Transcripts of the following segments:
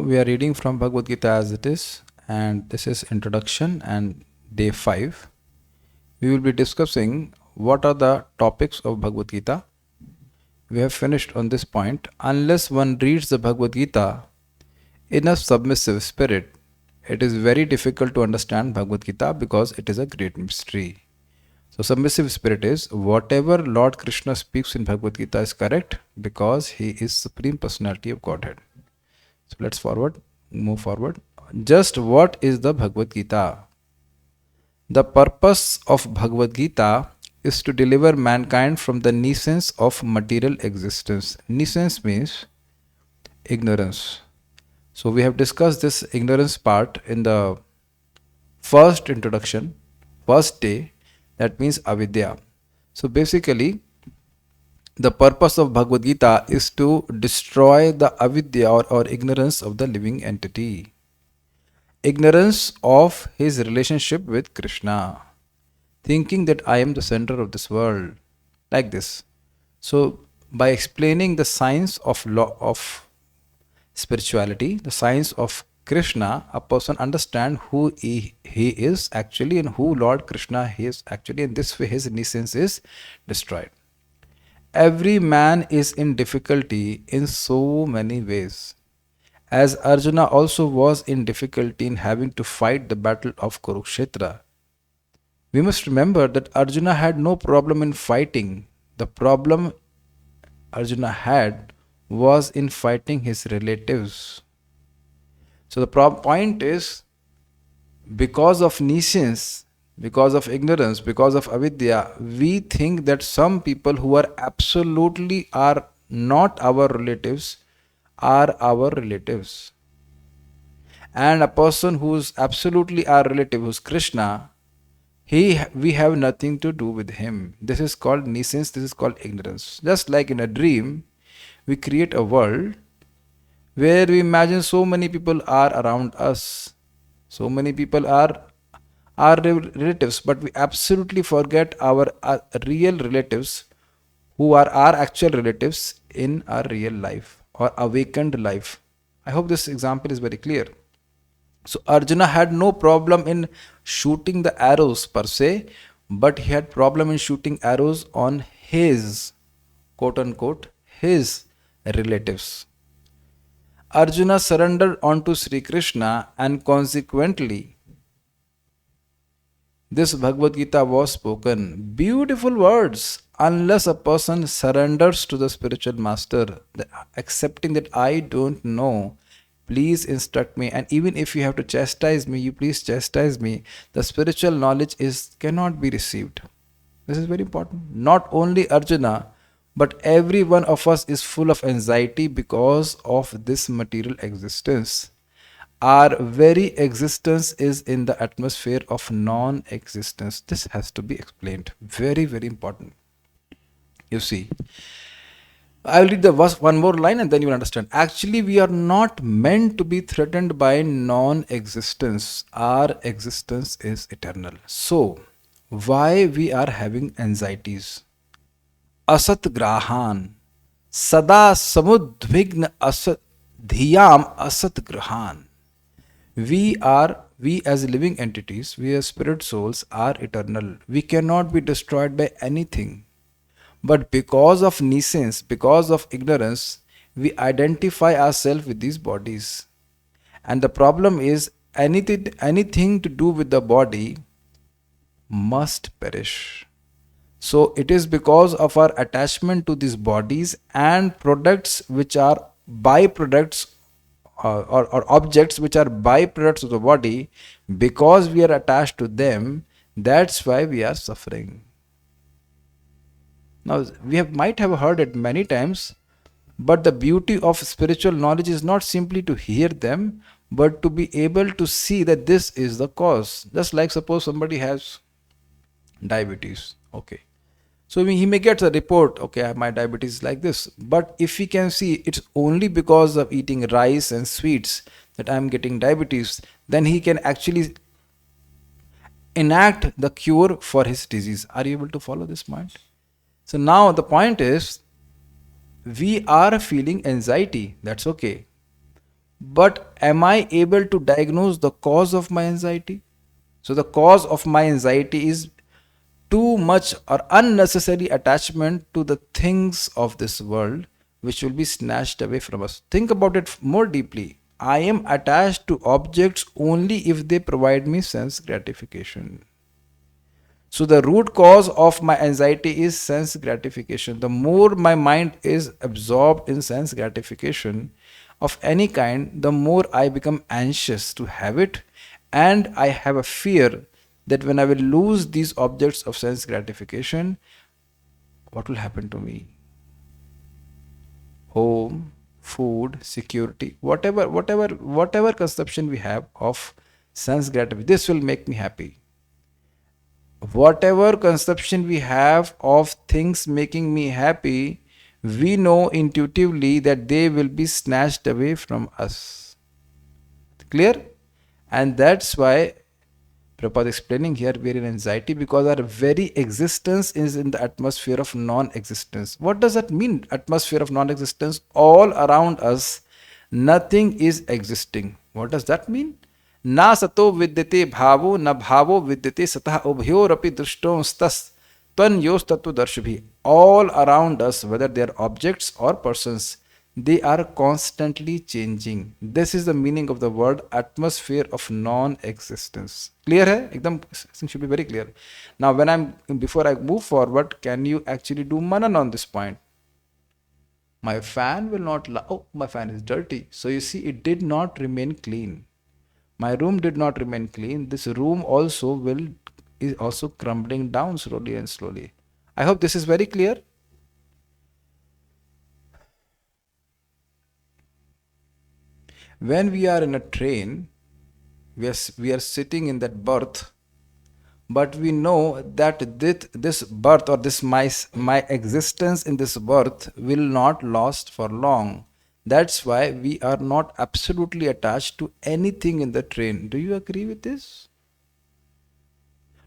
we are reading from Bhagavad Gita as it is, and this is introduction and day 5. We will be discussing what are the topics of Bhagavad Gita. We have finished on this point. Unless one reads the Bhagavad Gita in a submissive spirit, it is very difficult to understand Bhagavad Gita because it is a great mystery. So, submissive spirit is whatever Lord Krishna speaks in Bhagavad Gita is correct because he is Supreme Personality of Godhead. So let's move forward. Just what is the Bhagavad Gita? The purpose of Bhagavad Gita is to deliver mankind from the nuisance of material existence. Nuisance means ignorance. So we have discussed this ignorance part in the first introduction, first day, that means avidya. So basically, the purpose of Bhagavad Gita is to destroy the avidya or ignorance of the living entity. Ignorance of his relationship with Krishna. Thinking that I am the center of this world. Like this. So, by explaining the science of law of spirituality, the science of Krishna, a person understands who he is actually and who Lord Krishna is actually. In this way, his nuisance is destroyed. Every man is in difficulty in so many ways. As Arjuna also was in difficulty in having to fight the battle of Kurukshetra. We must remember that Arjuna had no problem in fighting. The problem Arjuna had was in fighting his relatives. So the point is, because of nescience, because of ignorance, because of avidya, we think that some people who are absolutely are not our relatives are our relatives. And a person who is absolutely our relative, who is Krishna, we have nothing to do with him. This is called nescience, this is called ignorance. Just like in a dream, we create a world where we imagine so many people are around us. So many people are our relatives, but we absolutely forget our real relatives who are our actual relatives in our real life or awakened life. I hope this example is very clear. So Arjuna had no problem in shooting the arrows per se, but he had problem in shooting arrows on his, quote unquote, his relatives. Arjuna surrendered onto Sri Krishna and consequently this Bhagavad Gita was spoken. Beautiful words. Unless a person surrenders to the spiritual master, accepting that I don't know, please instruct me. And even if you have to chastise me, you please chastise me. The spiritual knowledge cannot be received. This is very important. Not only Arjuna, but every one of us is full of anxiety because of this material existence. Our very existence is in the atmosphere of non-existence. This has to be explained. Very, very important. You see, I will read the one more line and then you will understand. Actually, we are not meant to be threatened by non-existence. Our existence is eternal. So, why we are having anxieties? Asat grahan, sada samudvigna asat dhiyam asat grahan. We as living entities, we as spirit souls are eternal. We cannot be destroyed by anything. But because of nescience, because of ignorance, we identify ourselves with these bodies. And the problem is anything to do with the body must perish. So it is because of our attachment to these bodies and products which are byproducts or objects which are byproducts of the body, because we are attached to them, that's why we are suffering. Now, might have heard it many times, but the beauty of spiritual knowledge is not simply to hear them, but to be able to see that this is the cause. Just like suppose somebody has diabetes, okay. So he may get a report, okay, my diabetes is like this. But if he can see it's only because of eating rice and sweets that I'm getting diabetes, then he can actually enact the cure for his disease. Are you able to follow this point? So now the point is, we are feeling anxiety. That's okay. But am I able to diagnose the cause of my anxiety? So the cause of my anxiety is too much or unnecessary attachment to the things of this world, which will be snatched away from us. Think about it more deeply. I am attached to objects only if they provide me sense gratification. So the root cause of my anxiety is sense gratification. The more my mind is absorbed in sense gratification of any kind, the more I become anxious to have it, and I have a fear that when I will lose these objects of sense gratification, what will happen to me? Home, food, security, whatever conception we have of sense gratification, this will make me happy. Whatever conception we have of things making me happy, we know intuitively that they will be snatched away from us. Clear? And that's why Prabhupada is explaining here we are in anxiety because our very existence is in the atmosphere of non-existence. What does that mean? Atmosphere of non-existence. All around us, nothing is existing. What does that mean? Na sato vidyate bhavo na bhavo vidyate satah ubhyorapi drishtonstas tanyos tattva darshubhi. All around us, whether they are objects or persons, they are constantly changing. This is the meaning of the word atmosphere of non-existence. Clear hai? Ekdam should be very clear. Now, before I move forward, can you actually do manan on this point? My fan will not. Oh, my fan is dirty. So you see, it did not remain clean. My room did not remain clean. This room also is also crumbling down slowly and slowly. I hope this is very clear. When we are in a train, we are sitting in that berth, but we know that this birth or this my existence in this birth will not last for long. That's why we are not absolutely attached to anything in the train. Do you agree with this?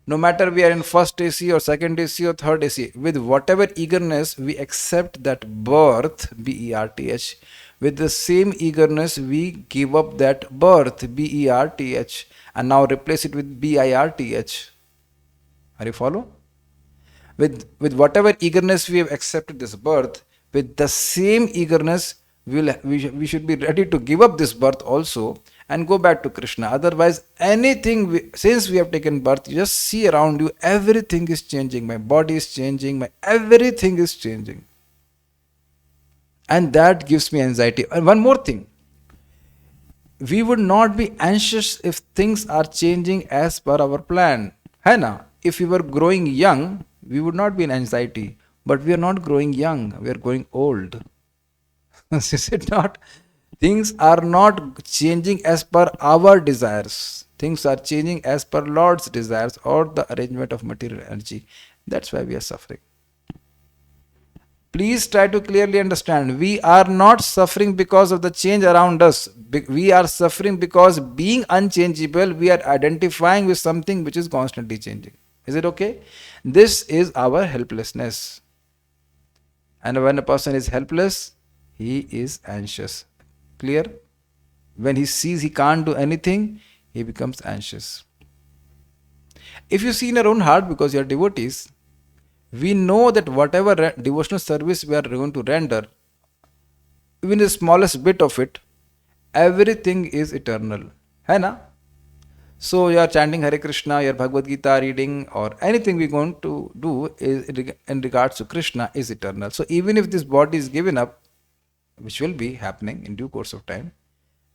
No matter we are in first AC or second AC or third AC, with whatever eagerness we accept that birth, BERTH, with the same eagerness we give up that birth, BERTH, and now replace it with BIRTH. Are you follow? With whatever eagerness we have accepted this birth, with the same eagerness we should be ready to give up this birth also and go back to Krishna. Otherwise, since we have taken birth, you just see around you, everything is changing. My body is changing, everything is changing. And that gives me anxiety. And one more thing, we would not be anxious if things are changing as per our plan. Hai na? If we were growing young, we would not be in anxiety. But we are not growing young, we are growing old. Is it not? Things are not changing as per our desires. Things are changing as per Lord's desires or the arrangement of material energy. That's why we are suffering. Please try to clearly understand. We are not suffering because of the change around us. We are suffering because being unchangeable, we are identifying with something which is constantly changing. Is it okay? This is our helplessness. And when a person is helpless, he is anxious. Clear? When he sees he can't do anything, he becomes anxious. If you see in your own heart, because you are devotees, we know that whatever devotional service we are going to render, even the smallest bit of it, everything is eternal. Hai na? So you are chanting Hare Krishna, your Bhagavad Gita reading, or anything we're going to do is in regards to Krishna is eternal. So even if this body is given up, which will be happening in due course of time,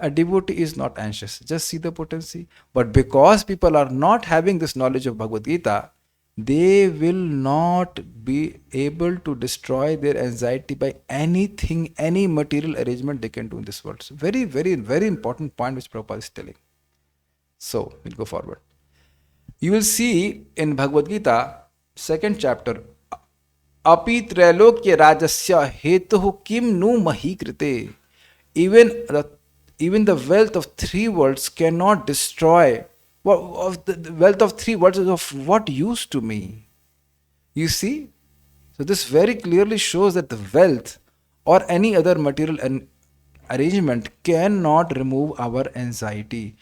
a devotee is not anxious. Just see the potency. But because people are not having this knowledge of Bhagavad Gita, they will not be able to destroy their anxiety by anything, any material arrangement they can do in this world. So very, very, very important point which Prabhupada is telling. So we'll go forward. You will see in Bhagavad Gita, second chapter, Api Trailokya Rajasya Hetuhu Kim Nu Mahi Krite. Even the wealth of three worlds cannot destroy. The wealth of three worlds is of what use to me? You see? So this very clearly shows that the wealth or any other material arrangement cannot remove our anxiety.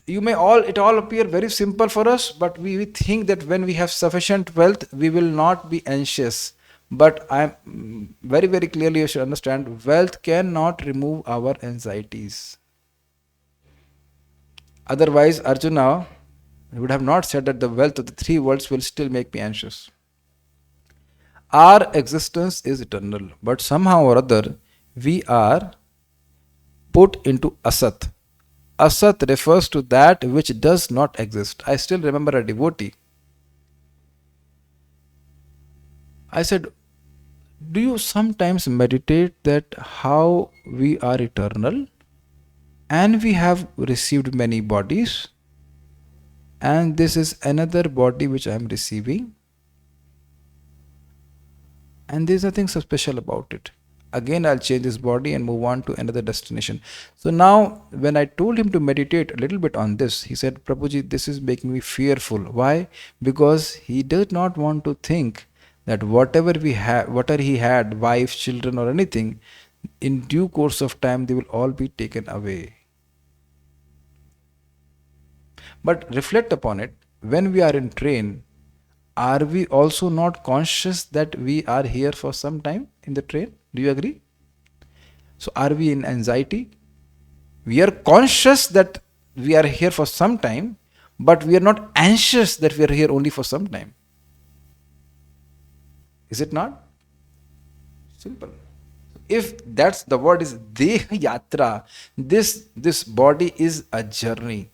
You may all it all appear very simple for us, but we think that when we have sufficient wealth, we will not be anxious. But I'm very, very clearly you should understand wealth cannot remove our anxieties. Otherwise, Arjuna would have not said that the wealth of the three worlds will still make me anxious. Our existence is eternal, but somehow or other we are put into asat. Asat refers to that which does not exist. I still remember a devotee. I said, do you sometimes meditate that how we are eternal and we have received many bodies, and this is another body which I am receiving, and there's nothing so special about it. Again, I'll change this body and move on to another destination. So now, when I told him to meditate a little bit on this, he said, Prabhuji, this is making me fearful. Why? Because he does not want to think that whatever he had, wife, children, or anything, in due course of time, they will all be taken away. But reflect upon it. When we are in train, are we also not conscious that we are here for some time in the train? Do you agree? So are we in anxiety? We are conscious that we are here for some time, but we are not anxious that we are here only for some time. Is it not? Simple. If that's the word is Deha Yatra, this body is a journey.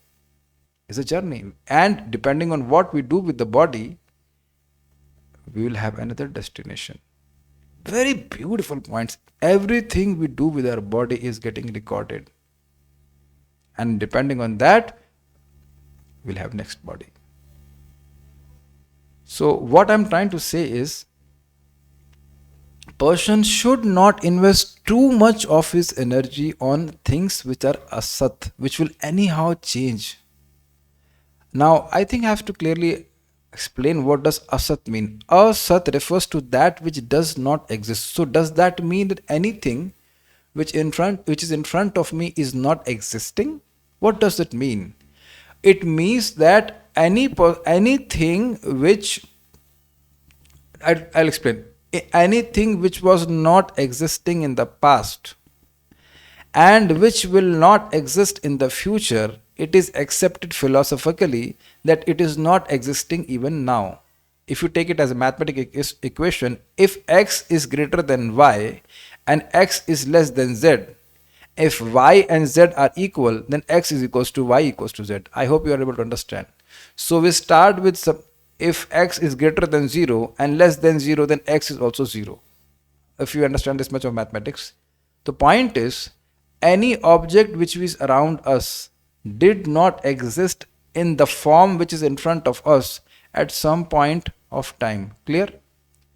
Is a journey. And depending on what we do with the body, we will have another destination. Very beautiful points. Everything we do with our body is getting recorded. And depending on that, we'll have next body. So what I'm trying to say is, person should not invest too much of his energy on things which are asat, which will anyhow change. Now, I think I have to clearly explain what does asat mean. Asat refers to that which does not exist. So does that mean that anything which is in front of me is not existing? What does it mean? It means that anything which I'll explain. Anything which was not existing in the past and which will not exist in the future, it is accepted philosophically that it is not existing even now. If you take it as a mathematical equation, if x is greater than y and x is less than z, if y and z are equal, then x is equals to y equals to z. I hope you are able to understand. So we start with if x is greater than 0 and less than 0, then x is also 0. If you understand this much of mathematics. The point is, any object which is around us did not exist in the form which is in front of us at some point of time. Clear?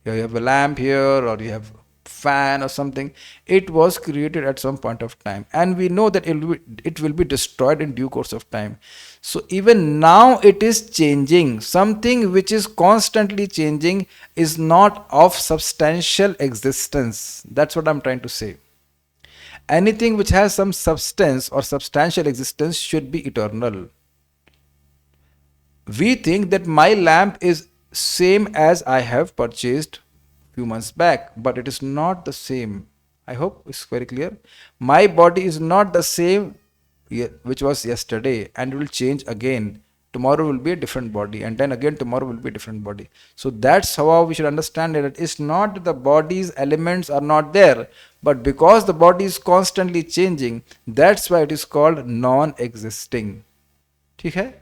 You have a lamp here, or you have a fan or something. It was created at some point of time, and we know that it will be destroyed in due course of time. So even now it is changing. Something which is constantly changing is not of substantial existence. That's what I'm trying to say. Anything which has some substance or substantial existence should be eternal. We think that my lamp is same as I have purchased few months back, but it is not the same. I hope it's very clear. My body is not the same which was yesterday, and will change again. Tomorrow will be a different body, and then again tomorrow will be a different body. So that's how we should understand it. It's not that the body's elements are not there, but because the body is constantly changing, that's why it is called non-existing. ठीक है?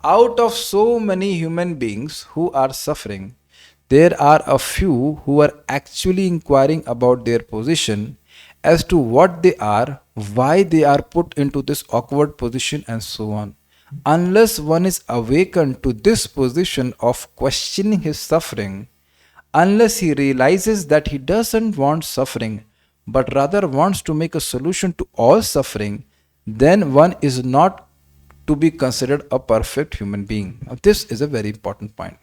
Out of so many human beings who are suffering, there are a few who are actually inquiring about their position, as to what they are, why they are put into this awkward position, and so on. Unless one is awakened to this position of questioning his suffering, unless he realizes that he doesn't want suffering, but rather wants to make a solution to all suffering, then one is not to be considered a perfect human being. Now, this is a very important point.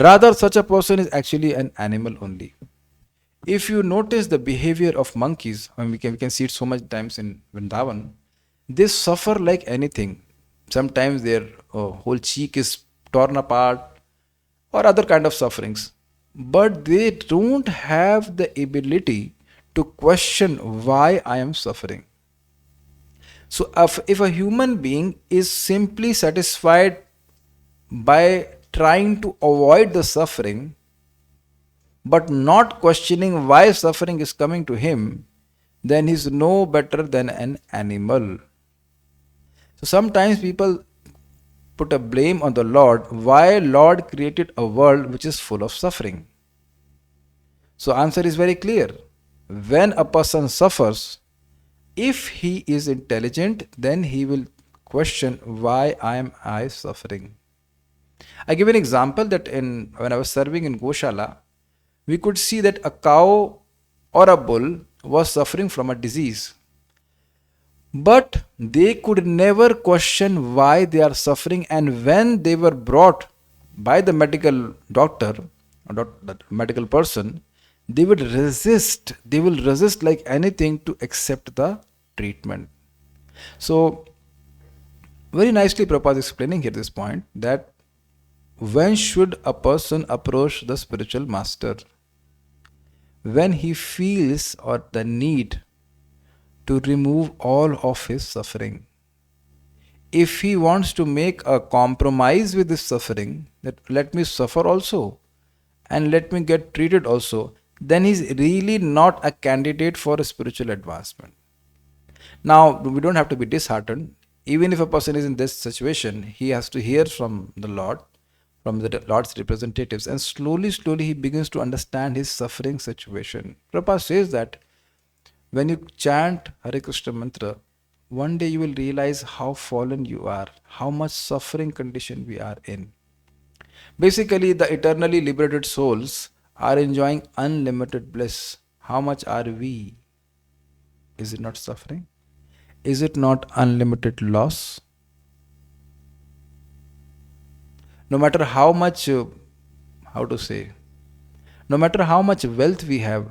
Rather, such a person is actually an animal only. If you notice the behavior of monkeys, and we can see it so much times in Vrindavan, they suffer like anything. Sometimes their whole cheek is torn apart or other kind of sufferings. But they don't have the ability to question why I am suffering. So if a human being is simply satisfied by trying to avoid the suffering, but not questioning why suffering is coming to him, then he's no better than an animal. So sometimes people put a blame on the Lord why Lord created a world which is full of suffering. So answer is very clear. When a person suffers, if he is intelligent, then he will question why am I suffering. I give an example that in when I was serving in Goshala, we could see that a cow or a bull was suffering from a disease. But they could never question why they are suffering, and when they were brought by the medical doctor or the medical person, they would resist. They will resist like anything to accept the treatment. So, very nicely Prabhupada is explaining here this point that when should a person approach the spiritual master? When he feels or the need to remove all of his suffering. If he wants to make a compromise with this suffering, that let me suffer also and let me get treated also, then he's really not a candidate for a spiritual advancement. Now, we don't have to be disheartened. Even if a person is in this situation, he has to hear from the Lord, from the Lord's representatives, and slowly, slowly he begins to understand his suffering situation. Prabhupada says that when you chant Hare Krishna mantra, one day you will realize how fallen you are, how much suffering condition we are in. Basically, the eternally liberated souls are enjoying unlimited bliss. How much are we? Is it not suffering? Is it not unlimited loss? No matter how much, how to say, no matter how much wealth we have,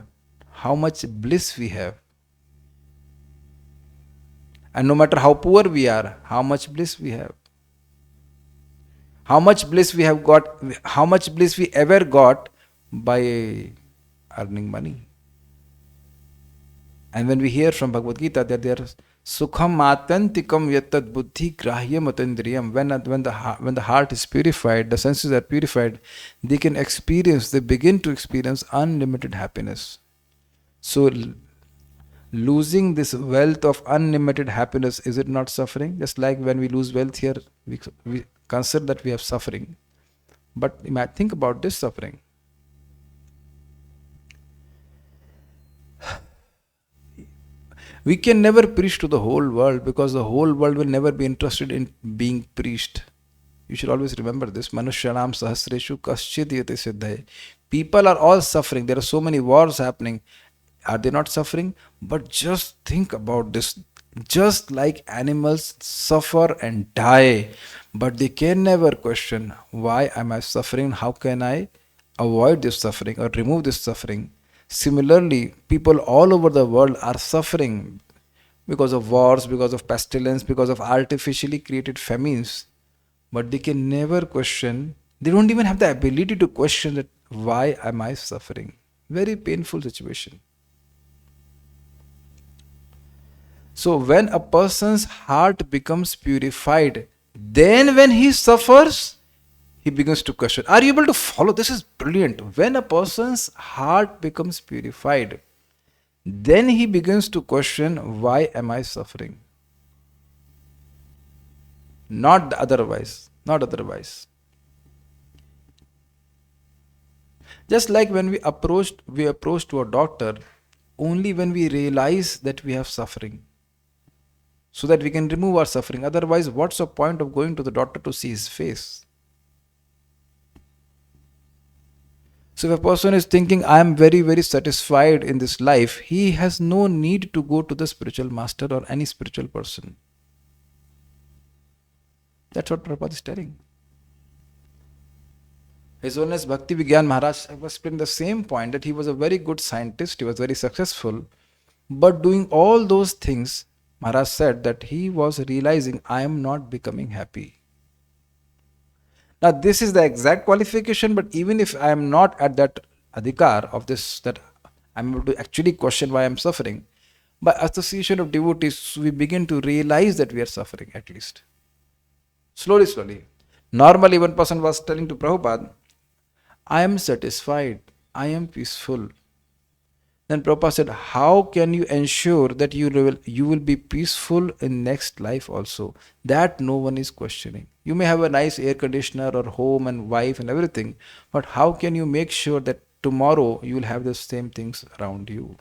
how much bliss we have, and no matter how poor we are, how much bliss we have, how much bliss we have got, how much bliss we ever got by earning money. And when we hear from Bhagavad Gita that there is sukham atantikam yatat buddhi grahyam atindriyam, when the heart is purified, the senses are purified, they begin to experience unlimited happiness. So losing this wealth of unlimited happiness, is it not suffering? Just like when we lose wealth here, we consider that we have suffering. But you might think about this suffering. We can never preach to the whole world because the whole world will never be interested in being preached. You should always remember this. Manushyanam sahasreshu kaschid yate siddhaye. People are all suffering. There are so many wars happening. Are they not suffering? But just think about this. Just like animals suffer and die, but they can never question why am I suffering? How can I avoid this suffering or remove this suffering? Similarly, people all over the world are suffering because of wars, because of pestilence, because of artificially created famines. But they can never question, they don't even have the ability to question that why am I suffering? Very painful situation. So when a person's heart becomes purified, then when he suffers, he begins to question. Are you able to follow? This is brilliant. When a person's heart becomes purified, then he begins to question, why am I suffering? Not otherwise. Not otherwise. Just like when we approach to a doctor only when we realize that we have suffering, so that we can remove our suffering. Otherwise, what's the point of going to the doctor to see his face? So if a person is thinking, I am very, very satisfied in this life, he has no need to go to the spiritual master or any spiritual person. That's what Prabhupada is telling. His Holiness Bhakti Vigyan Maharaj was explaining the same point, that he was a very good scientist, he was very successful, but doing all those things, Maharaj said that he was realizing, I am not becoming happy. Now, this is the exact qualification, but even if I am not at that adhikar of this, that I'm able to actually question why I'm suffering, by association of devotees, we begin to realize that we are suffering at least. Slowly, slowly. Normally, one person was telling to Prabhupada, I am satisfied, I am peaceful. Then Prabhupada said, how can you ensure that you will be peaceful in next life also? That no one is questioning. You may have a nice air conditioner or home and wife and everything, but how can you make sure that tomorrow you will have the same things around you?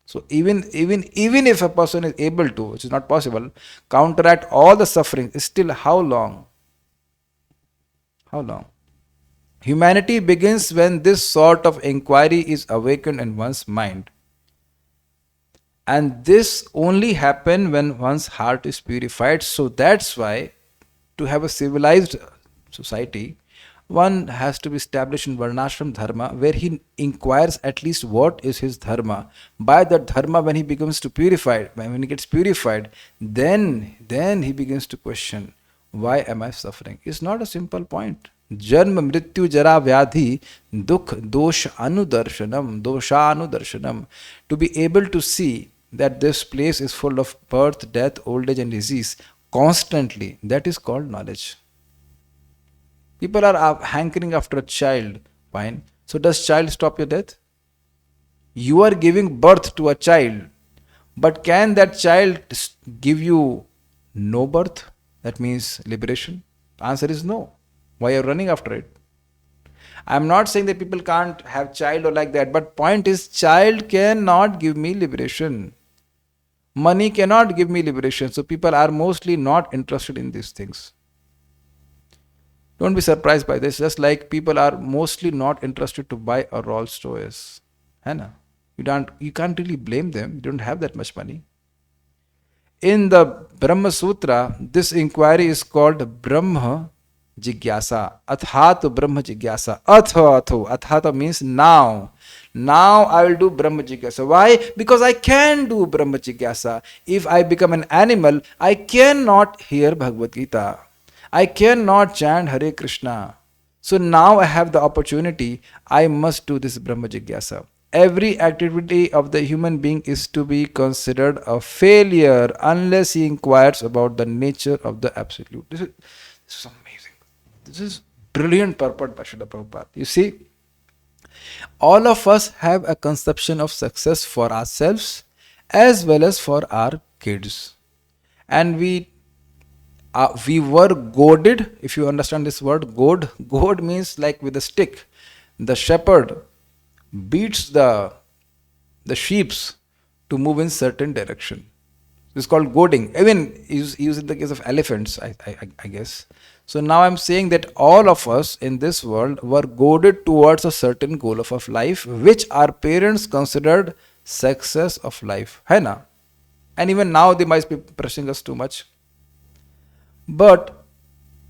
So even if a person is able to, which is not possible, counteract all the suffering, still how long? How long? Humanity begins when this sort of inquiry is awakened in one's mind. And this only happens when one's heart is purified. So that's why to have a civilized society, one has to be established in Varnashram Dharma, where he inquires at least what is his Dharma. By that Dharma, when he becomes to purified, when he gets purified, then he begins to question, why am I suffering? It's not a simple point. Janma mrityu jara vyadhi dukh dosh anudarshanam, doshanudarshanam. To be able to see that this place is full of birth, death, old age and disease constantly, that is called knowledge. People are hankering after a child. Fine. So does child stop your death? You are giving birth to a child. But can that child give you no birth? That means liberation? The answer is no. Why are you running after it? I'm not saying that people can't have child or like that, but point is child cannot give me liberation. Money cannot give me liberation. So people are mostly not interested in these things. Don't be surprised by this. Just like people are mostly not interested to buy a Rolls Royce. Hai you can't really blame them. You don't have that much money. In the Brahma Sutra, this inquiry is called Brahma Jigyasa. Athatu Brahma Jigyasa. Athata means now. Now I will do Brahma Jigyasa. Why? Because I can do Brahma Jigyasa. If I become an animal, I cannot hear Bhagavad Gita. I cannot chant Hare Krishna. So now I have the opportunity. I must do this Brahma Jigyasa. Every activity of the human being is to be considered a failure unless he inquires about the nature of the Absolute. This is amazing. This is brilliant purport by Srila Prabhupada. You see, all of us have a conception of success for ourselves as well as for our kids. And we were goaded, if you understand this word, goad means like with a stick. The shepherd beats the sheeps to move in certain direction. It's called goading. Even use in the case of elephants, I guess. So now I'm saying that all of us in this world were goaded towards a certain goal of life, which our parents considered success of life. Hai na? And even now they might be pressing us too much. But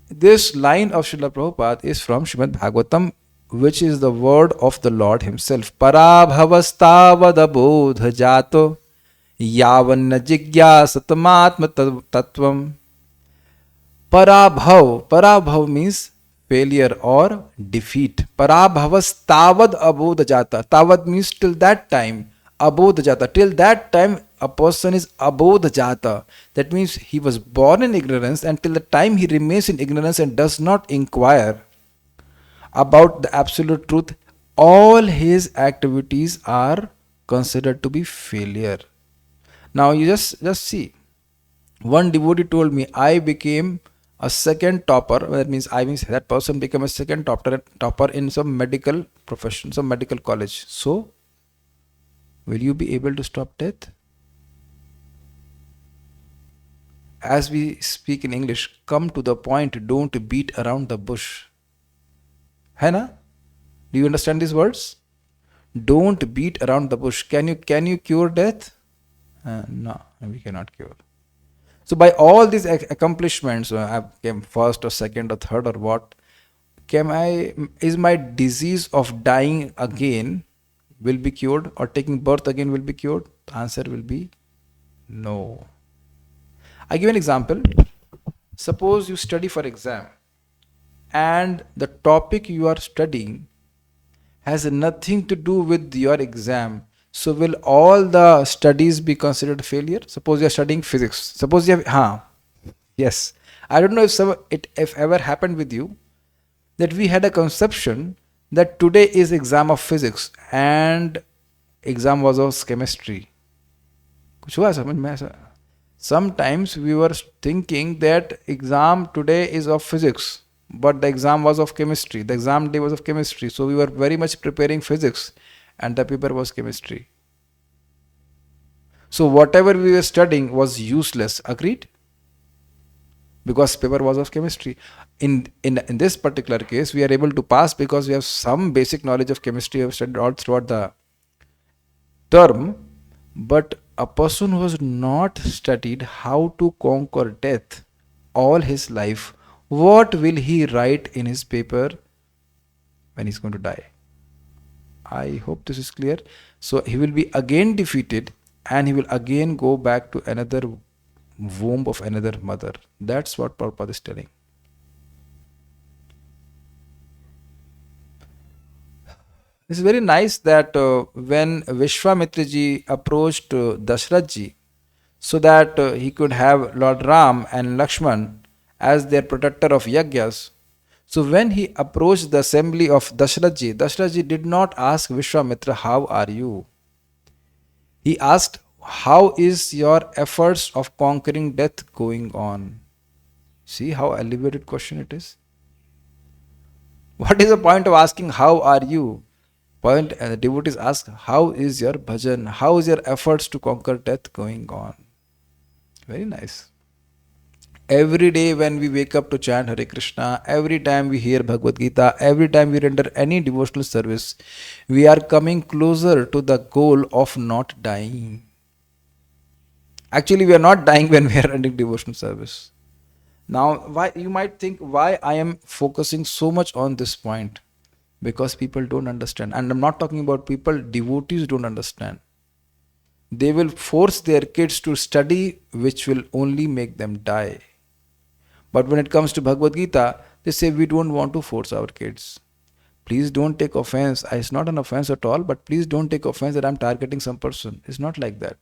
this line of Srila Prabhupada is from Srimad Bhagavatam, which is the word of the Lord Himself. Parabhavastavadabodha jato yavanna jigyasatamatma tattvam. Parabhav means failure or defeat. Parabhavastavad abodha jata. Tavad means till that time. Abodha jata. Till that time, a person is abodha jata. That means he was born in ignorance, and till the time he remains in ignorance and does not inquire about the absolute truth, all his activities are considered to be failure. Now you just see. One devotee told me, I became a second topper. That means that person became a second topper in some medical profession, some medical college. So, will you be able to stop death? As we speak in English, come to the point, don't beat around the bush. Hai na? Do you understand these words? Don't beat around the bush. Can you cure death? No, we cannot cure. So by all these accomplishments, I came first or second or third or what, is my disease of dying again will be cured, or taking birth again will be cured? The answer will be no. I give an example. Suppose you study for exam and the topic you are studying has nothing to do with your exam. So will all the studies be considered failure? Suppose you are studying physics. Suppose you have, yes. I don't know if ever happened with you that we had a conception that today is exam of physics and exam was of chemistry. कुछ हुआ समझ में ऐसा? Sometimes we were thinking that exam today is of physics, but the exam was of chemistry. The exam day was of chemistry. So we were very much preparing physics and the paper was chemistry. So whatever we were studying was useless. Agreed? Because paper was of chemistry. In this particular case, we are able to pass because we have some basic knowledge of chemistry. We have studied all throughout the term. But a person who has not studied how to conquer death all his life, what will he write in his paper when he's going to die? I hope this is clear. So he will be again defeated and he will again go back to another womb of another mother. That's what Prabhupada is telling. It's very nice that when Vishwamitra ji approached Dashrath ji so that he could have Lord Ram and Lakshman as their protector of Yagyas. So when he approached the assembly of Dashrath ji did not ask Vishwamitra, how are you? He asked, how is your efforts of conquering death going on? See how elevated question it is? What is the point of asking, how are you? Point, the devotees ask, how is your bhajan? How is your efforts to conquer death going on? Very nice. Every day when we wake up to chant Hare Krishna, every time we hear Bhagavad Gita, every time we render any devotional service, we are coming closer to the goal of not dying. Actually, we are not dying when we are rendering devotional service. Now, why you might think why I am focusing so much on this point? Because people don't understand. And I'm not talking about people, devotees don't understand. They will force their kids to study, which will only make them die. But when it comes to Bhagavad Gita, they say we don't want to force our kids. Please don't take offense. It's not an offense at all, but please don't take offense that I'm targeting some person. It's not like that.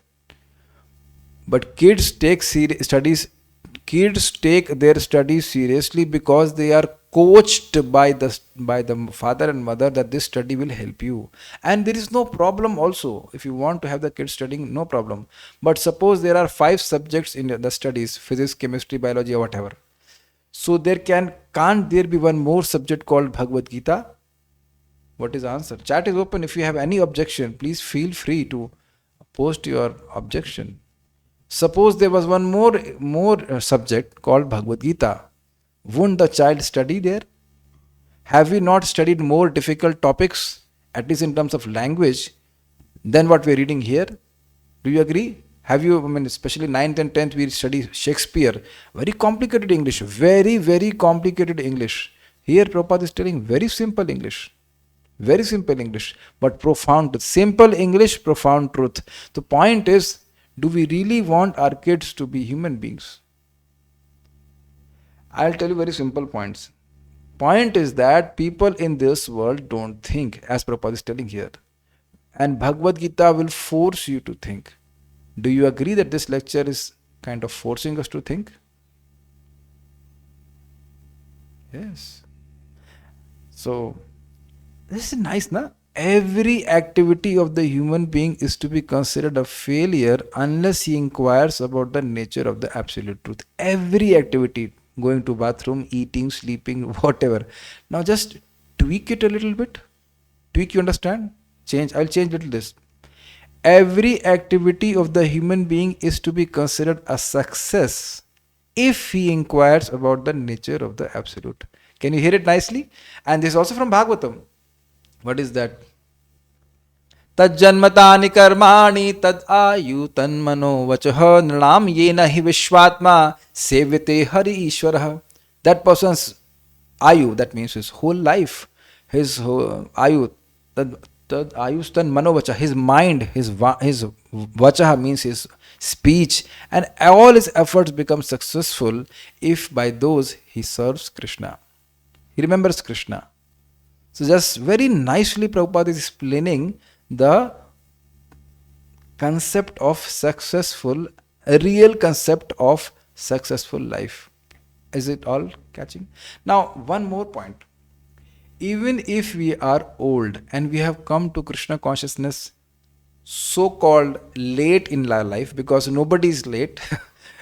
But kids take their studies seriously because they are coached by the father and mother that this study will help you. And there is no problem also. If you want to have the kids studying, no problem. But suppose there are 5 subjects in the studies, physics, chemistry, biology, or whatever. So can't there be one more subject called Bhagavad Gita? What is the answer? Chat is open. If you have any objection, please feel free to post your objection. Suppose there was one more subject called Bhagavad Gita. Wouldn't the child study there? Have we not studied more difficult topics, at least in terms of language, than what we are reading here? Do you agree? Have you, especially 9th and 10th, we study Shakespeare. Very complicated English. Very, very complicated English. Here Prabhupada is telling very simple English. Very simple English. But profound, simple English, profound truth. The point is, do we really want our kids to be human beings? I'll tell you very simple points. Point is that people in this world don't think, as Prabhupada is telling here. And Bhagavad Gita will force you to think. Do you agree that this lecture is kind of forcing us to think? Yes. So, this is nice, na? Every activity of the human being is to be considered a failure unless he inquires about the nature of the absolute truth. Every activity, going to bathroom, eating, sleeping, whatever. Now just tweak it a little bit. Tweak, you understand? I'll change little this. Every activity of the human being is to be considered a success if he inquires about the nature of the absolute. Can you hear it nicely? And this is also from Bhagavatam. What is that? Tajjanmatani karmani tad ayu tanmano vachaha nrinam yena hi vishwatma sevite hari ishwaraha. That person's Ayu, that means his whole life, his whole, Ayu, the Ayustan Manovacha, his mind, his Vacha means his speech, and all his efforts become successful if by those he serves Krishna. He remembers Krishna. So, just very nicely, Prabhupada is explaining the concept of successful, a real concept of successful life. Is it all catching? Now, one more point. Even if we are old and we have come to Krishna consciousness so called late in our life, because nobody is late,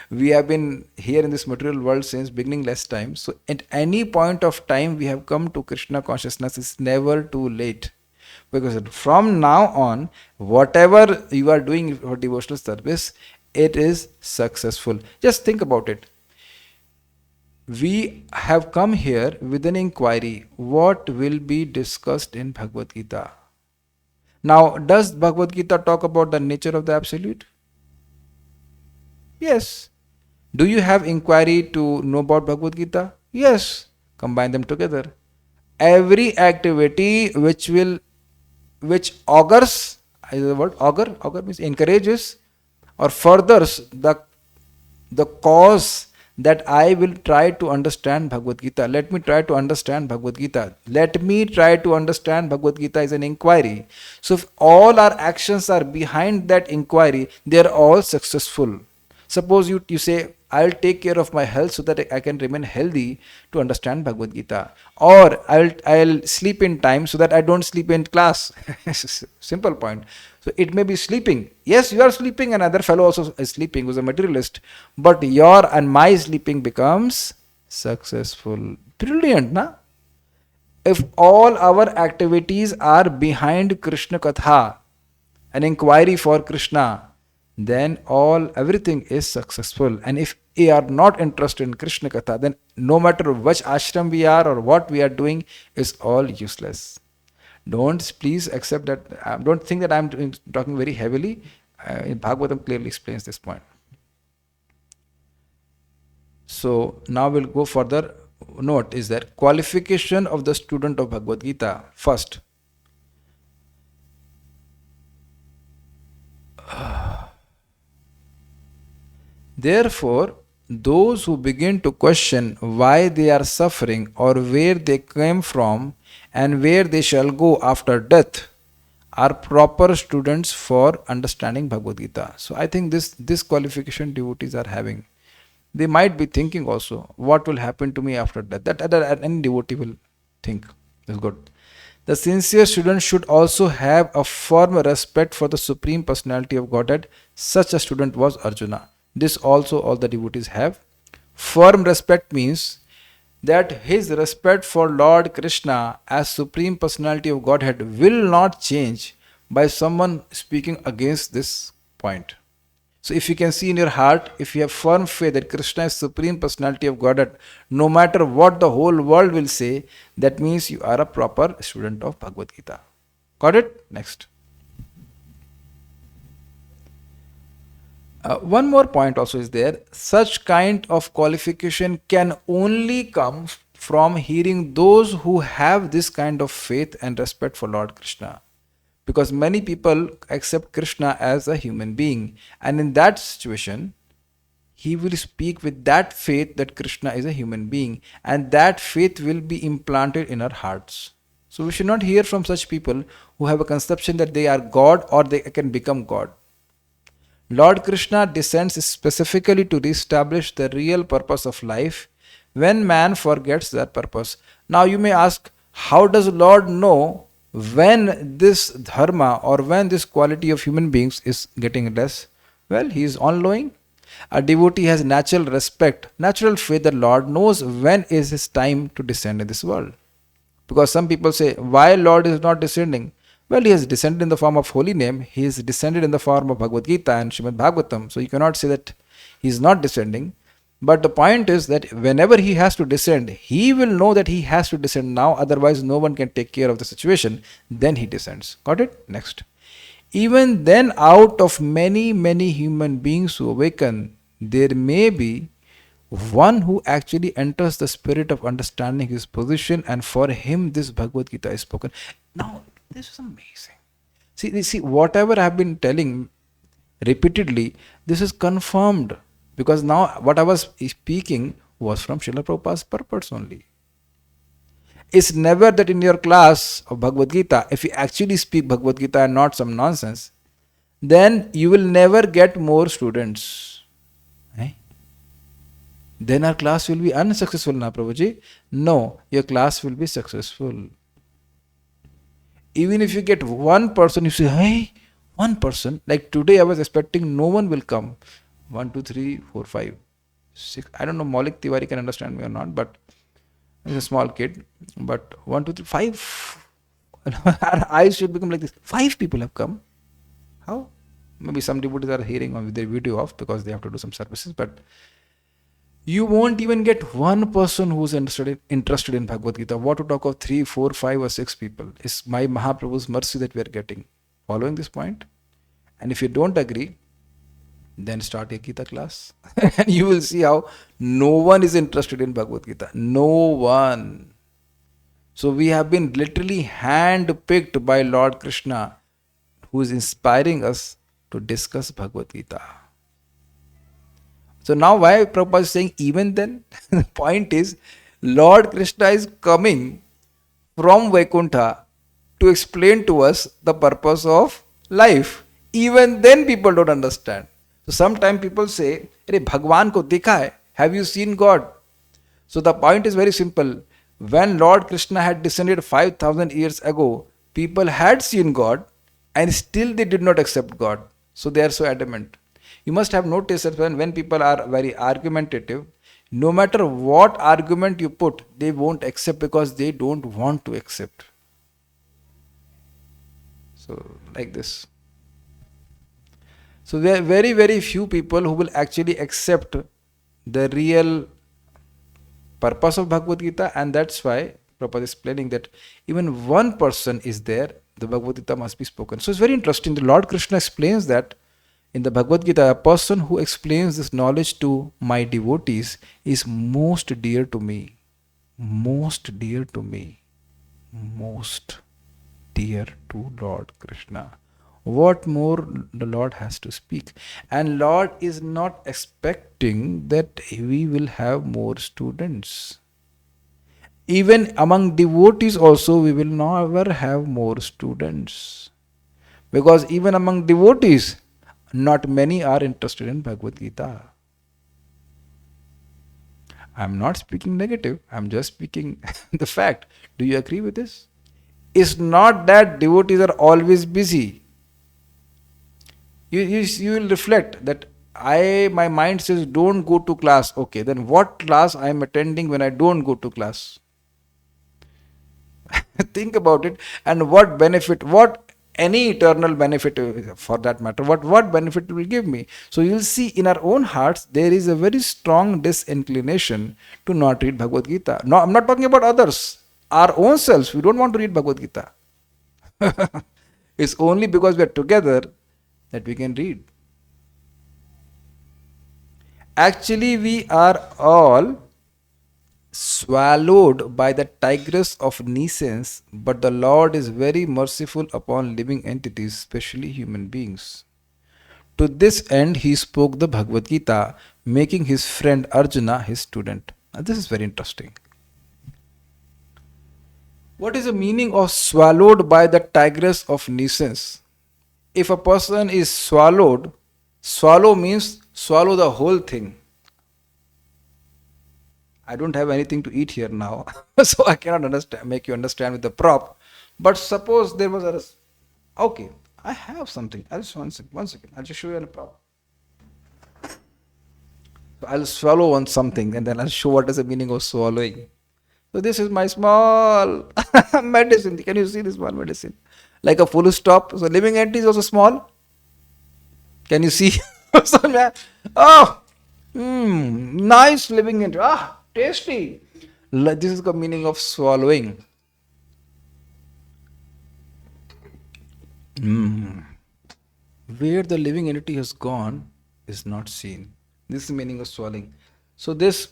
we have been here in this material world since beginningless time. So, at any point of time we have come to Krishna consciousness, it's never too late. Because from now on, whatever you are doing for devotional service, it is successful. Just think about it. We have come here with an inquiry. What will be discussed in Bhagavad Gita? Now, does Bhagavad Gita talk about the nature of the Absolute? Yes. Do you have inquiry to know about Bhagavad Gita? Yes. Combine them together. Every activity which augurs, is the word augur? Augur means encourages or furthers the cause that I will try to understand Bhagavad Gita. Let me try to understand Bhagavad Gita. Let me try to understand Bhagavad Gita is an inquiry. So if all our actions are behind that inquiry, they are all successful. Suppose you say, I'll take care of my health so that I can remain healthy to understand Bhagavad Gita. Or I'll sleep in time so that I don't sleep in class. Simple point. So it may be sleeping. Yes, you are sleeping, and another fellow also is sleeping who's a materialist. But your and my sleeping becomes successful. Brilliant, na? If all our activities are behind Krishna Katha, an inquiry for Krishna, then everything is successful. And if we are not interested in Krishna Katha, then no matter which ashram we are or what we are doing is all useless. Don't please accept that. Don't think that I'm talking very heavily. Bhagavatam clearly explains this point. So now we'll go further. Note is that qualification of the student of Bhagavad Gita. First, therefore, those who begin to question why they are suffering or where they came from and where they shall go after death are proper students for understanding Bhagavad Gita. So I think this qualification devotees are having. They might be thinking also, what will happen to me after death? That any devotee will think. That's good. The sincere student should also have a firm respect for the Supreme Personality of Godhead. Such a student was Arjuna. This also all the devotees have. Firm respect means that his respect for Lord Krishna as Supreme Personality of Godhead will not change by someone speaking against this point. So if you can see in your heart, if you have firm faith that Krishna is Supreme Personality of Godhead, no matter what the whole world will say, that means you are a proper student of Bhagavad Gita. Got it? Next. One more point also is there. Such kind of qualification can only come from hearing those who have this kind of faith and respect for Lord Krishna. Because many people accept Krishna as a human being, and in that situation, he will speak with that faith that Krishna is a human being, and that faith will be implanted in our hearts. So we should not hear from such people who have a conception that they are God or they can become God. Lord Krishna descends specifically to reestablish the real purpose of life when man forgets that purpose. Now you may ask, how does Lord know when this dharma or when this quality of human beings is getting less? Well, he is all-knowing. A devotee has natural respect, natural faith that Lord knows when is his time to descend in this world. Because some people say, why Lord is not descending? Well, he has descended in the form of holy name. He is descended in the form of Bhagavad Gita and Srimad Bhagavatam. So you cannot say that he is not descending. But the point is that whenever he has to descend, he will know that he has to descend now. Otherwise, no one can take care of the situation. Then he descends. Got it? Next. Even then, out of many, many human beings who awaken, there may be One who actually enters the spirit of understanding his position, and for him this Bhagavad Gita is spoken. Now, this is amazing. See, whatever I've been telling repeatedly, this is confirmed, because now what I was speaking was from Srila Prabhupada's purpose only. It's never that in your class of Bhagavad Gita, if you actually speak Bhagavad Gita and not some nonsense, then you will never get more students. Eh? Then our class will be unsuccessful, na Prabhuji? No, your class will be successful. Even if you get one person, you say, hey, one person. Like today, I was expecting no one will come. 1, 2, 3, 4, 5, 6. I don't know, Maulik Tiwari can understand me or not, but he's a small kid. But 1, 2, 3, 5. Our eyes should become like this. 5 people have come. How? Maybe some devotees are hearing on their video off because they have to do some services, but you won't even get one person who's interested in Bhagavad Gita. What to talk of 3, 4, 5, or 6 people? It's my Mahaprabhu's mercy that we are getting. Following this point? And if you don't agree, then start a Gita class. And you will see how no one is interested in Bhagavad Gita. No one. So we have been literally hand-picked by Lord Krishna, who is inspiring us to discuss Bhagavad Gita. So now why Prabhupada is saying even then? The point is, Lord Krishna is coming from Vaikuntha to explain to us the purpose of life. Even then people don't understand. So sometimes people say, Arey Bhagwan ko dekha hai. Have you seen God? So the point is very simple. When Lord Krishna had descended 5,000 years ago, people had seen God and still they did not accept God. So they are so adamant. You must have noticed that when people are very argumentative, no matter what argument you put, they won't accept because they don't want to accept. So, like this. So, there are very, very few people who will actually accept the real purpose of Bhagavad Gita, and that's why Prabhupada is explaining that even one person is there, the Bhagavad Gita must be spoken. So, it's very interesting. The Lord Krishna explains that in the Bhagavad Gita, a person who explains this knowledge to my devotees is most dear to me. Most dear to me. Most dear to Lord Krishna. What more the Lord has to speak? And Lord is not expecting that we will have more students. Even among devotees also we will never have more students. Because even among devotees, not many are interested in Bhagavad Gita. I'm not speaking negative, I'm just speaking the fact. Do you agree with this? It's not that devotees are always busy. You will reflect that my mind says don't go to class. Okay, then what class I am attending when I don't go to class? Think about it, and what benefit, what any eternal benefit for that matter, what benefit it will give me. So you'll see in our own hearts there is a very strong disinclination to not read Bhagavad Gita. No, I'm not talking about others. Our own selves, we don't want to read Bhagavad Gita. It's only because we are together that we can read. Actually, we are all swallowed by the tigress of nescience, but the Lord is very merciful upon living entities, especially human beings. To this end, he spoke the Bhagavad Gita, making his friend Arjuna his student. Now, this is very interesting. What is the meaning of swallowed by the tigress of nescience? If a person is swallowed, swallow means swallow the whole thing. I don't have anything to eat here now, so I cannot make you understand with the prop. But suppose there was a, okay, I have something. I'll just one second. I'll just show you a prop. So I'll swallow on something and then I'll show what is the meaning of swallowing. So this is my small medicine. Can you see this small medicine? Like a full stop. So living entity is also small. Can you see? Oh, nice living entity. Ah, tasty. This is the meaning of swallowing. Where the living entity has gone is not seen. This is the meaning of swallowing. So this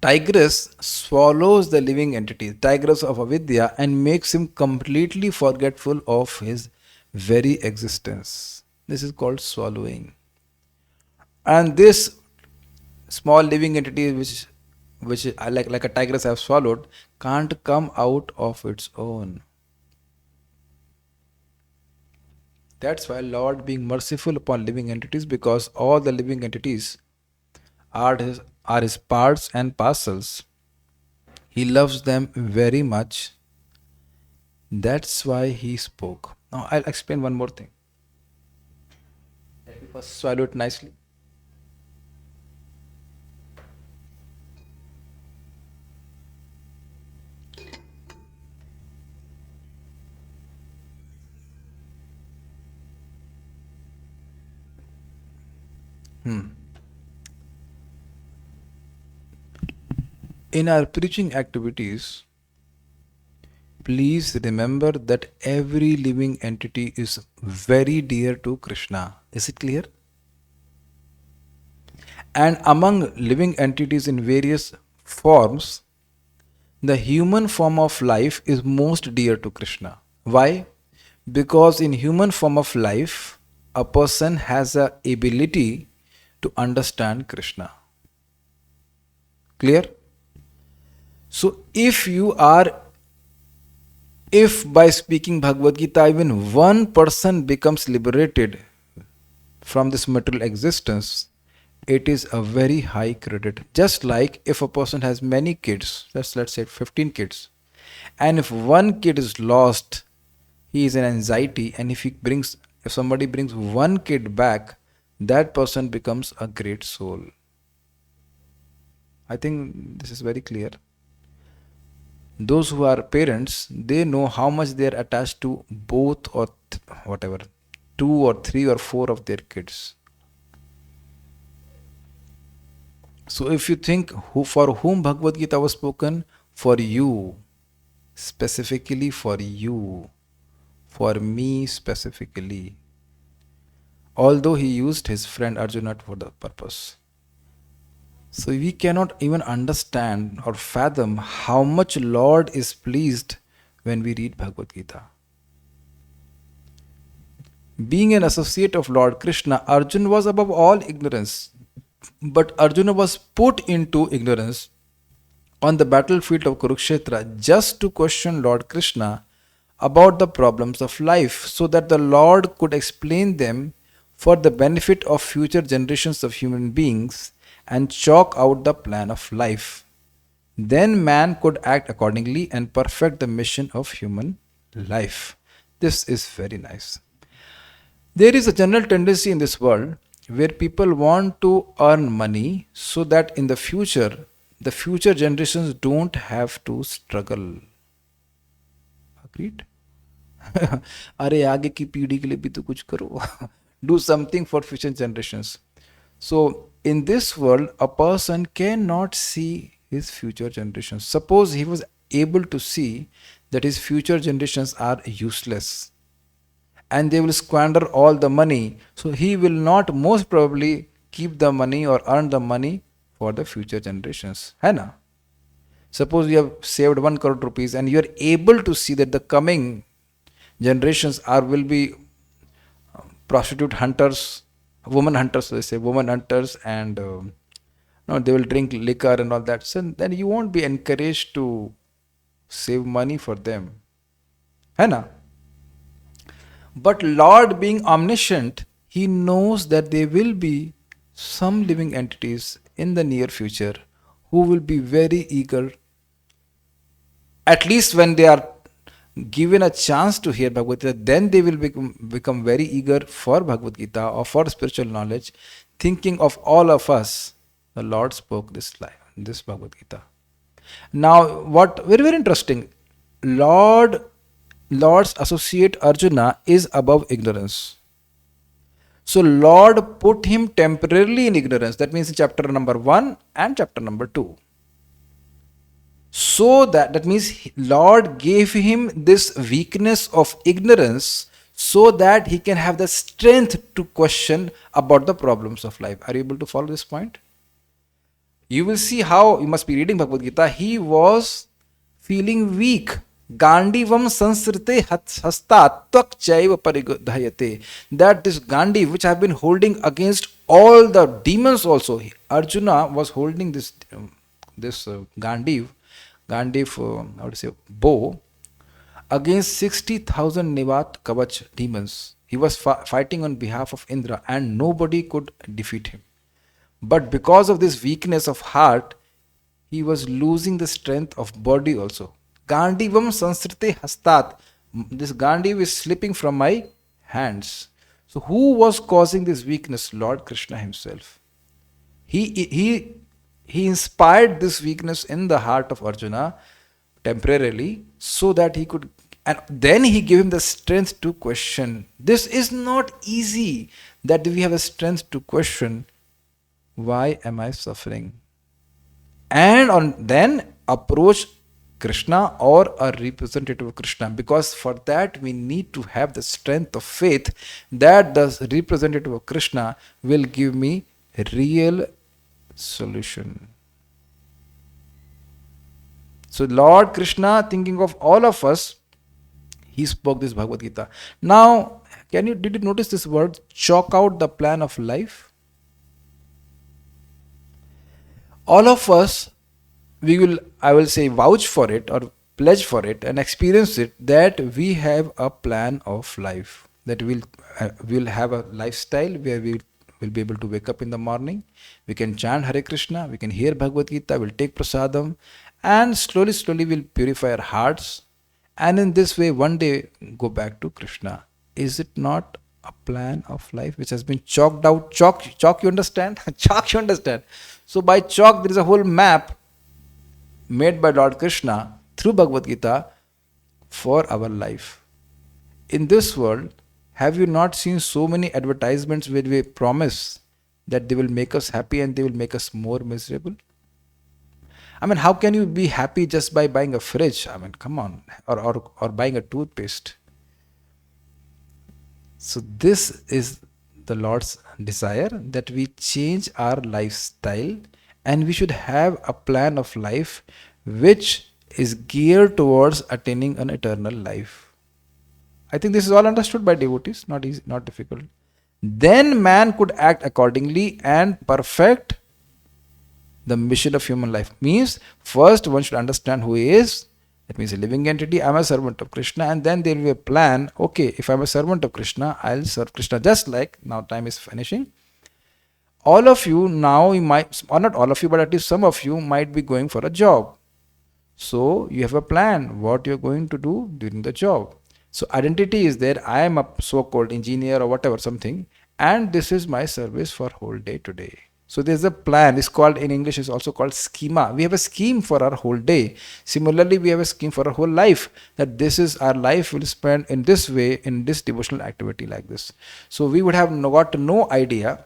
tigress swallows the living entity, tigress of avidya, and makes him completely forgetful of his very existence. This is called swallowing. And this small living entity, which like a tigress have swallowed, can't come out of its own. That's why Lord being merciful upon living entities, because all the living entities are his parts and parcels. He loves them very much. That's why he spoke. Now I'll explain one more thing. Let me first swallow it nicely. In our preaching activities, please remember that every living entity is very dear to Krishna. Is it clear? And among living entities in various forms, the human form of life is most dear to Krishna. Why? Because in human form of life, a person has a ability to understand Krishna. Clear? So if by speaking Bhagavad Gita, even one person becomes liberated from this material existence, it is a very high credit. Just like if a person has many kids, let's say 15 kids, and if one kid is lost, he is in anxiety, and if somebody brings one kid back, that person becomes a great soul. I think this is very clear. Those who are parents, they know how much they are attached to both or whatever, two or three or four of their kids. So if you think for whom Bhagavad Gita was spoken, for you, specifically for you, for me specifically, although he used his friend Arjuna for the purpose. So we cannot even understand or fathom how much Lord is pleased when we read Bhagavad Gita. Being an associate of Lord Krishna, Arjuna was above all ignorance. But Arjuna was put into ignorance on the battlefield of Kurukshetra just to question Lord Krishna about the problems of life, so that the Lord could explain them for the benefit of future generations of human beings and chalk out the plan of life. Then man could act accordingly and perfect the mission of human life. This is very nice. There is a general tendency in this world where people want to earn money so that in the future generations don't have to struggle. Agreed? अरे आगे की पीढ़ी के लिए भी तो कुछ करो. Do something for future generations. So in this world, a person cannot see his future generations. Suppose he was able to see that his future generations are useless and they will squander all the money, so he will not most probably keep the money or earn the money for the future generations. है ना? Suppose you have saved 1 crore rupees and you are able to see that the coming generations will be prostitute hunters, woman hunters, they say woman hunters, and no, they will drink liquor and all that. So then you won't be encouraged to save money for them. है ना? But Lord being omniscient, he knows that there will be some living entities in the near future who will be very eager, at least when they are given a chance to hear Bhagavad Gita, then they will become very eager for Bhagavad Gita or for spiritual knowledge, thinking of all of us. The Lord spoke this Bhagavad Gita. Now, what very, very interesting, Lord's associate Arjuna is above ignorance. So Lord put him temporarily in ignorance. That means in chapter number 1 and chapter number 2. So that means Lord gave him this weakness of ignorance so that he can have the strength to question about the problems of life. Are you able to follow this point? You will see how, you must be reading Bhagavad Gita, he was feeling weak. Gandivam sansrite hastat tyak chaiva parigadhayate. That this Gandhi, which I have been holding against all the demons also, Arjuna was holding this Gandhi, how to say, bow, against 60,000 Nivat Kavach demons. He was fighting on behalf of Indra and nobody could defeat him. But because of this weakness of heart, he was losing the strength of body also. Gandivam sansrite hastat. This Gandiv is slipping from my hands. So who was causing this weakness? Lord Krishna himself. He inspired this weakness in the heart of Arjuna temporarily so that he could, and then he gave him the strength to question. This is not easy, that we have a strength to question, why am I suffering? And then approach Krishna or a representative of Krishna, because for that we need to have the strength of faith that the representative of Krishna will give me a real solution. So Lord Krishna, thinking of all of us, he spoke this Bhagavad Gita. Now, did you notice this word, chalk out the plan of life? All of us, I will say, vouch for it or pledge for it and experience it, that we have a plan of life, that we'll have a lifestyle where we will be able to wake up in the morning, we can chant Hare Krishna, we can hear Bhagavad Gita, we'll take prasadam, and slowly we'll purify our hearts, and in this way one day go back to Krishna. Is it not a plan of life which has been chalked out? Chalk, you understand? Chalk, you understand? So by chalk, there is a whole map made by Lord Krishna through Bhagavad Gita for our life. In this world, have you not seen so many advertisements where we promise that they will make us happy and they will make us more miserable? I mean, how can you be happy just by buying a fridge? I mean, come on. Or buying a toothpaste. So this is the Lord's desire, that we change our lifestyle and we should have a plan of life which is geared towards attaining an eternal life. I think this is all understood by devotees, not easy, not difficult. Then man could act accordingly and perfect the mission of human life. Means first one should understand who he is. That means a living entity. I'm a servant of Krishna, and then there will be a plan. Okay, if I'm a servant of Krishna, I'll serve Krishna. Just like now, time is finishing. All of you now, you might, or not all of you, but at least some of you might be going for a job. So you have a plan what you're going to do during the job. So identity is there. I am a so-called engineer or whatever, something, and this is my service for whole day today. So there's a plan. It's called, in English, is also called schema. We have a scheme for our whole day. Similarly, we have a scheme for our whole life, that this is our life will spend in this way, in this devotional activity like this. So we would have got no idea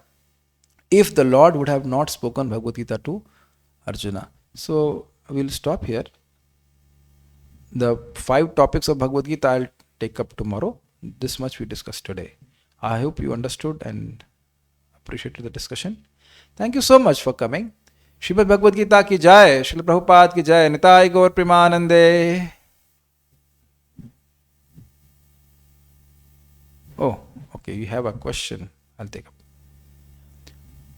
if the Lord would have not spoken Bhagavad Gita to Arjuna. So we'll stop here. The 5 topics of Bhagavad Gita I'll take up tomorrow. This much we discussed today. I hope you understood and appreciated the discussion. Thank you so much for coming. Srimad Bhagavad Gita ki jai, Srila Prabhupada ki jai, Nitai Gaur Premanande. Oh, okay, you have a question. I'll take up.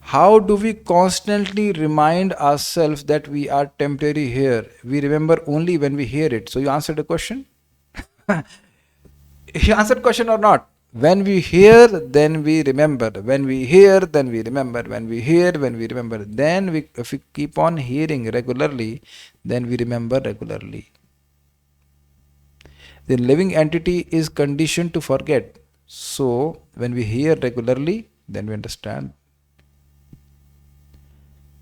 How do we constantly remind ourselves that we are temporary here? We remember only when we hear it. So you answered the question? You answered the question or not? When we hear, then we remember. When we hear, then we remember. When we hear, when we remember. Then if we keep on hearing regularly, then we remember regularly. The living entity is conditioned to forget. So when we hear regularly, then we understand.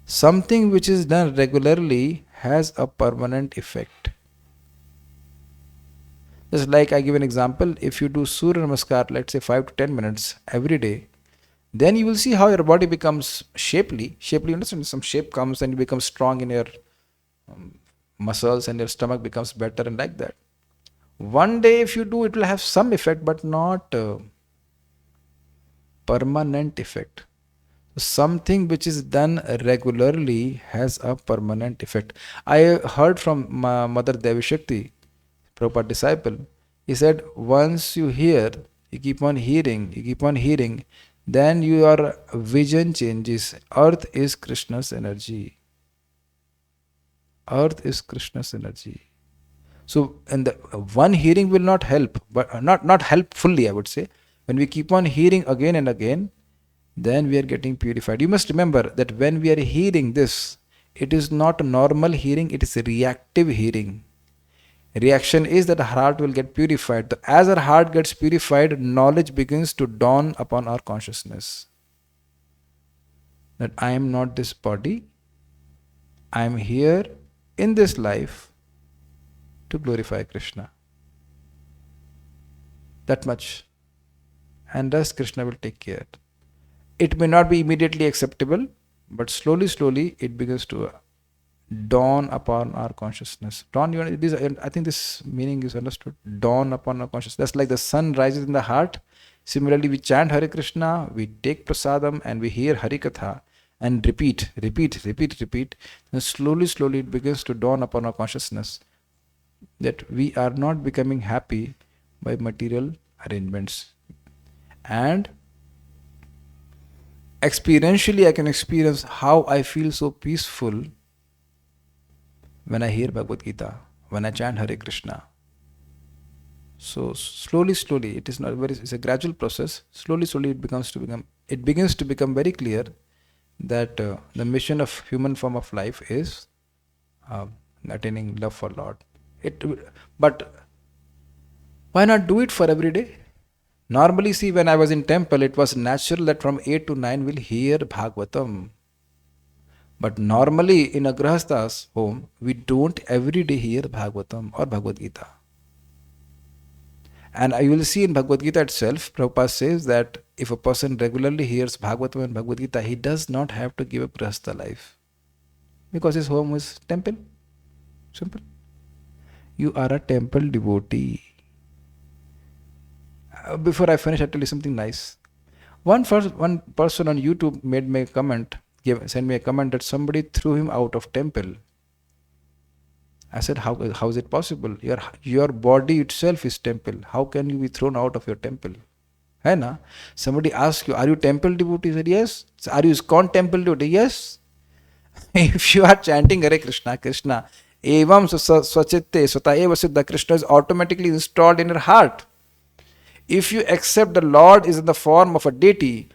Something which is done regularly has a permanent effect. Just like I give an example, if you do Surya Namaskar, let's say 5 to 10 minutes every day, then you will see how your body becomes shapely. Shapely, you understand? Some shape comes and you become strong in your muscles and your stomach becomes better and like that. One day if you do, it will have some effect but not permanent effect. Something which is done regularly has a permanent effect. I heard from Mother Devi Shakti, Prabhupada disciple. He said, once you hear, you keep on hearing, then your vision changes. Earth is Krishna's energy. Earth is Krishna's energy. So, and the one hearing will not help, but not help fully, I would say. When we keep on hearing again and again, then we are getting purified. You must remember that when we are hearing this, it is not normal hearing, it is reactive hearing. Reaction is that our heart will get purified. So as our heart gets purified, knowledge begins to dawn upon our consciousness that I am not this body, I am here in this life to glorify Krishna. That much. And thus Krishna will take care. It may not be immediately acceptable, but slowly it begins to dawn upon our consciousness. Dawn, I think this meaning is understood. Dawn upon our consciousness. That's like the sun rises in the heart. Similarly, we chant Hare Krishna, we take prasadam, and we hear Hari Katha and repeat. And slowly it begins to dawn upon our consciousness that we are not becoming happy by material arrangements. And experientially, I can experience how I feel so peaceful when I hear Bhagavad Gita, when I chant Hare Krishna. So slowly, it is not it's a gradual process. Slowly, it begins to become very clear that the mission of human form of life is attaining love for Lord. But why not do it for every day? Normally, see, when I was in temple, it was natural that from 8 to 9 we'll hear Bhagavatam. But normally in a Grahastha's home, we don't every day hear Bhagavatam or Bhagavad Gita. And you will see in Bhagavad Gita itself, Prabhupada says that if a person regularly hears Bhagavatam and Bhagavad Gita, he does not have to give up Grahastha life. Because his home is temple. Simple. You are a temple devotee. Before I finish, I'll tell you something nice. One person on YouTube made me a comment, sent me a comment that somebody threw him out of temple. I said, how is it possible? Your body itself is temple. How can you be thrown out of your temple? Hai na? Somebody asks you, are you temple devotee? He said, yes. So, are you ISKCON temple devotee? Yes. If you are chanting Hare Krishna, Krishna, evam swachitte swata eva siddha, Krishna is automatically installed in your heart. If you accept the Lord is in the form of a deity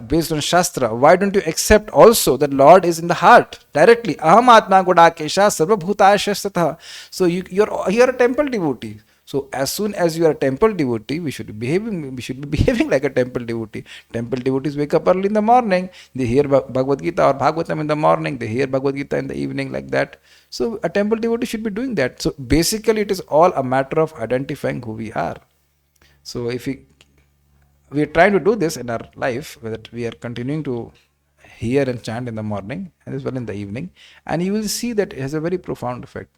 based on Shastra, why don't you accept also that Lord is in the heart directly? Aham Atma Godakesha Sarvabhutashastha. So you're a temple devotee. So as soon as you are a temple devotee, we should be behaving like a temple devotee. Temple devotees wake up early in the morning, they hear Bhagavad Gita or Bhagavatam in the morning, they hear Bhagavad Gita in the evening, like that. So a temple devotee should be doing that. So basically it is all a matter of identifying who we are. So if we are trying to do this in our life, that we are continuing to hear and chant in the morning and as well in the evening, and you will see that it has a very profound effect.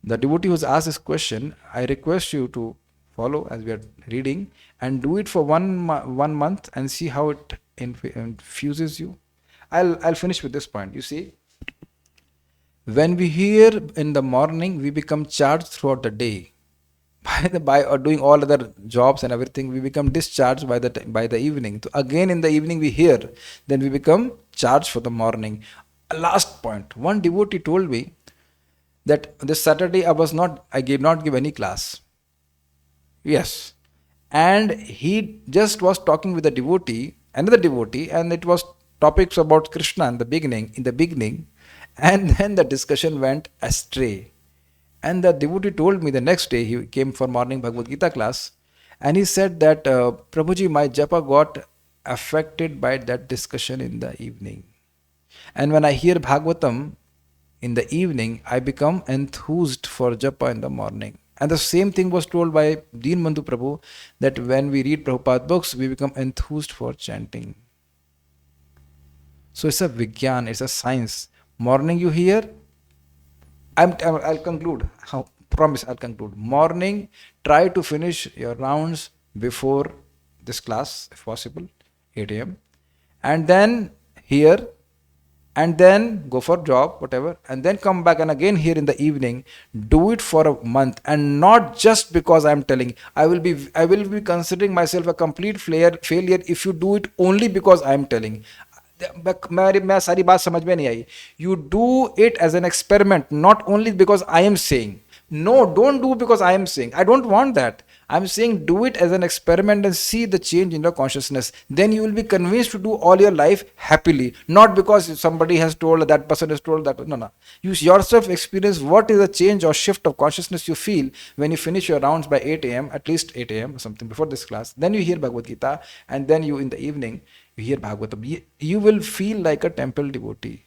The devotee who has asked this question, I request you to follow as we are reading and do it for 1 month and see how it infuses you. I'll finish with this point. You see, when we hear in the morning, we become charged throughout the day. By doing all other jobs and everything, we become discharged by the evening. So again in the evening we hear, then we become charged for the morning. Last point. One devotee told me that this Saturday I did not give any class. Yes. And he just was talking with another devotee, and it was topics about Krishna in the beginning, and then the discussion went astray. And the devotee told me the next day, he came for morning Bhagavad Gita class, and he said that, Prabhuji, my japa got affected by that discussion in the evening. And when I hear Bhagavatam in the evening, I become enthused for japa in the morning. And the same thing was told by Deen Bandhu Prabhu, that when we read Prabhupada books, we become enthused for chanting. So it's a Vigyan, it's a science. Morning you hear, I'll conclude. Promise I'll conclude. Morning, try to finish your rounds before this class, if possible, 8 a.m. and then here, and then go for job, whatever, and then come back and again here in the evening. Do it for a month, and not just because I'm telling. I will be considering myself a complete failure if you do it only because I'm telling. मैं सारी बात समझ में नहीं आई. You do it as an experiment, not only because I am saying. No, don't do because I am saying. I don't want that. I'm saying do it as an experiment and see the change in your consciousness. Then you will be convinced to do all your life happily, not because somebody has told, that person has told that. No, no. You yourself experience what is the change or shift of consciousness you feel when you finish your rounds by 8 a.m., at least 8 a.m. or something before this class. Then you hear Bhagavad Gita, and then you in the evening you hear Bhagavatam. You will feel like a temple devotee.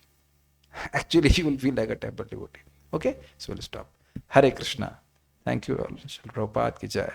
Actually, you will feel like a temple devotee. Okay, so we'll stop. Hare Krishna. Thank you all. Prabhupada ki jai.